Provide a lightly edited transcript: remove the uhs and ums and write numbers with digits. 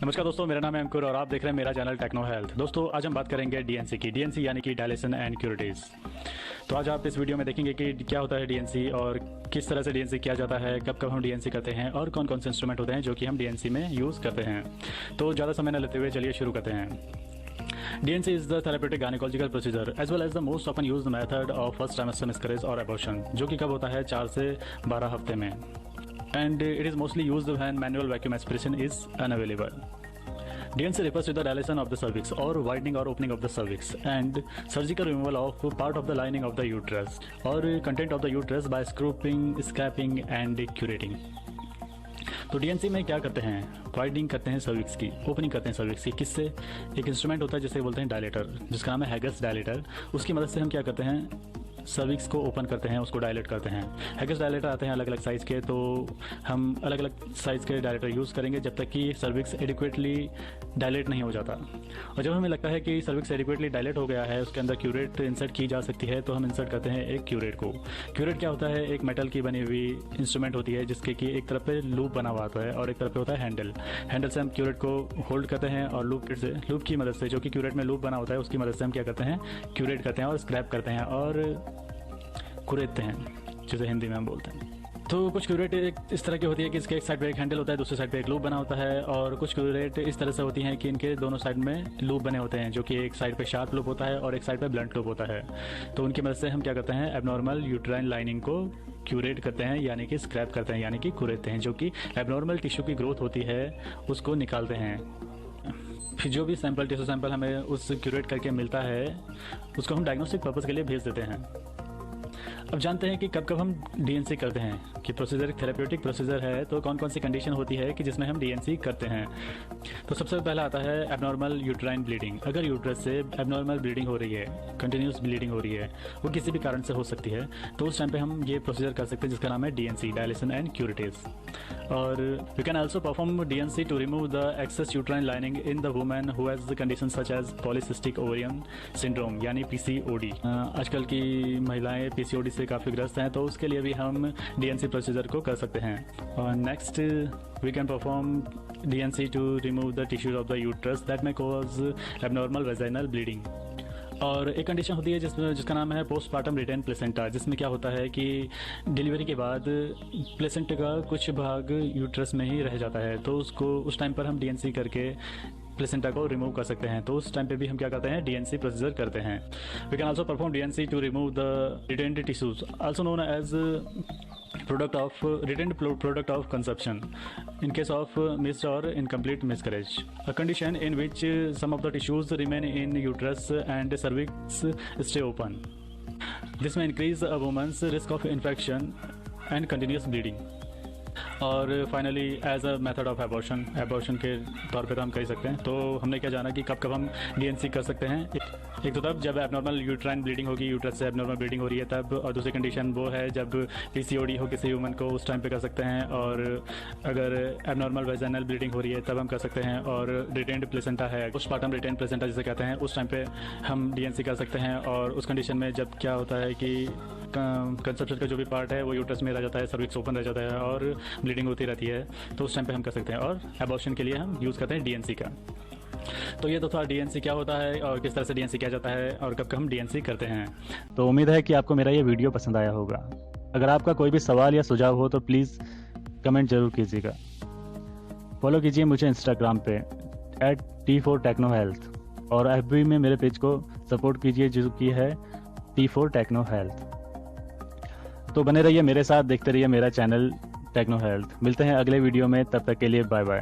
नमस्कार दोस्तों, मेरा नाम है अंकुर और आप देख रहे हैं मेरा चैनल टेक्नो हेल्थ। दोस्तों आज हम बात करेंगे डीएनसी की। डीएनसी यानी कि डायलेशन एंड क्यूरेटिव्स। तो आज आप इस वीडियो में देखेंगे कि क्या होता है डीएनसी और किस तरह से डीएनसी किया जाता है, कब कब हम डीएनसी करते हैं और कौन कौन से इंस्ट्रूमेंट होते हैं जो कि हम डीएनसी में यूज़ करते हैं। तो ज़्यादा समय न लेते हुए चलिए शुरू करते हैं। DNC is the therapeutic gynecological procedure as well as the most often used method of first trimester miscarriage और abortion, जो कि कब होता है 4 से 12 हफ्ते में। And it is mostly used when manual vacuum aspiration is unavailable. DNC refers to the dilation of the cervix or widening or opening of the cervix and surgical removal of part of the lining of the uterus or content of the uterus by scraping, scraping and curating. तो DNC में क्या करते हैं? Widening करते हैं cervix की, opening करते हैं सर्विक्स की। किससे? एक इंस्ट्रूमेंट होता है जिसे बोलते हैं डायलेटर, जिसका नाम है हैगर्स डायलेटर। उसकी मदद से हम क्या करते हैं? सर्विक्स को ओपन करते हैं, उसको डायलेट करते हैं। हैगर्स डायलेटर आते हैं अलग अलग साइज़ के, तो हम अलग अलग साइज़ के डायलेटर यूज़ करेंगे जब तक कि सर्विक्स एडिक्वेटली डायलेट नहीं हो जाता। और जब हमें लगता है कि सर्विक्स एडिक्वेटली डायलेट हो गया है, उसके अंदर क्यूरेट इंसर्ट की जा सकती है, तो हम इंसर्ट करते हैं एक क्यूरेट को। क्यूरेट क्या होता है? एक मेटल की बनी हुई इंस्ट्रूमेंट होती है जिसके कि एक तरफ पे लूप बना हुआ होता है और एक तरफ पे होता है हैंडल। हैंडल से हम क्यूरेट को होल्ड करते हैं और लूप की मदद से, जो कि क्यूरेट में लूप बना होता है, उसकी मदद से हम क्या करते हैं? क्यूरेट करते हैं और स्क्रैप करते हैं और कुरेदते हैं, जिसे हिंदी में हम बोलते हैं। तो कुछ क्यूरेट इस तरह की होती है कि इसके एक साइड पे एक हैंडल होता है, दूसरी साइड पे एक लूप बना होता है। और कुछ क्यूरेट इस तरह से होती हैं कि इनके दोनों साइड में लूप बने होते हैं, जो कि एक साइड पे शार्प लूप होता है और एक साइड पे ब्लंट लूप होता है। तो उनकी मदद से हम क्या करते हैं? एबनॉर्मल यूट्राइन लाइनिंग को क्यूरेट करते हैं, यानी कि स्क्रैप करते हैं, यानी कि कुरेदते हैं। जो कि एबनॉर्मल टिश्यू की ग्रोथ होती है उसको निकालते हैं। फिर जो भी टिश्यू सैंपल हमें उस क्यूरेट करके मिलता है उसको हम डायग्नोस्टिक पर्पज़ के लिए भेज देते हैं। अब जानते हैं कि कब कब हम डीएनसी करते हैं, कि प्रोसीजर एक थेरेप्यूटिक प्रोसीजर है, तो कौन कौन सी कंडीशन होती है कि जिसमें हम डीएनसी करते हैं। तो सबसे पहला आता है एबनॉर्मल यूट्राइन ब्लीडिंग। अगर यूट्रस से एबनॉर्मल ब्लीडिंग हो रही है, कंटिन्यूस ब्लीडिंग हो रही है, वो किसी भी कारण से हो सकती है, तो उस टाइम पे हम ये प्रोसीजर कर सकते हैं जिसका नाम है डीएनसी, डायलेशन एंड क्यूरेटिव्स। और we can also perform DNC to remove the excess uterine lining in the women who has condition such as polycystic ovarian syndrome यानी पीसीओडी। आजकल की महिलाएं पीसीओडी से काफ़ी ग्रस्त हैं, तो उसके लिए भी हम डीएनसी प्रोसीजर को कर सकते हैं। और next we can perform DNC to remove the tissues of the uterus that may cause abnormal vaginal bleeding. और एक कंडीशन होती है जिसका नाम है पोस्टमार्टम रिटेन प्लेसेंटा, जिसमें क्या होता है कि डिलीवरी के बाद प्लेसेंटा का कुछ भाग यूट्रस में ही रह जाता है, तो उसको उस टाइम पर हम डीएनसी करके प्लेसेंटा को रिमूव कर सकते हैं। तो उस टाइम पे भी हम क्या करते हैं? डीएनसी प्रोसीजर करते हैं। We can also perform DNC to remove the retained tissues also known as retained product of conception in case of missed or incomplete miscarriage, a condition in which some of the tissues remain in uterus and cervix stay open. This may increase a woman's risk of infection and continuous bleeding. और finally as a method of abortion के तौर पे तो हम कह सकते हैं। तो हमने क्या जाना कि कब कब हम डीएनसी कर सकते हैं। एक तो तब जब एबनॉर्मल यूट्राइन ब्लीडिंग होगी, यूट्रस से एबनॉर्मल ब्लीडिंग हो रही है तब, और दूसरी कंडीशन वो है जब पीसीओडी हो किसी वुमन को, उस टाइम पे कर सकते हैं। और अगर एबनॉर्मल वेजाइनल ब्लीडिंग हो रही है तब हम कर सकते हैं। और रिटेन्ड प्लेसेंटा है, पोस्टमार्टम रिटेन्ड प्लेसेंटा जिसे कहते हैं, उस टाइम पे हम डीएनसी कर सकते हैं। और उस कंडीशन में जब क्या होता है कि कंसेप्शन का जो भी पार्ट है वो यूट्रस में रह जाता है, सर्विक्स ओपन रह जाता है और ब्लीडिंग होती रहती है, तो उस टाइम पे हम कर सकते हैं। और एबॉर्शन के लिए हम यूज़ करते हैं डीएनसी का। तो ये तो था डीएनसी क्या होता है और किस तरह से डीएनसी किया जाता है और कब कब हम डीएनसी करते हैं। तो उम्मीद है कि आपको मेरा ये वीडियो पसंद आया होगा। अगर आपका कोई भी सवाल या सुझाव हो तो प्लीज़ कमेंट जरूर कीजिएगा। फॉलो कीजिए मुझे इंस्टाग्राम पे @T4TechnoHealth और FB में मेरे पेज को सपोर्ट कीजिए जो कि है T4TechnoHealth। तो बने रहिए मेरे साथ, देखते रहिए मेरा चैनल टेक्नो हेल्थ। मिलते हैं अगले वीडियो में, तब तक के लिए बाय बाय।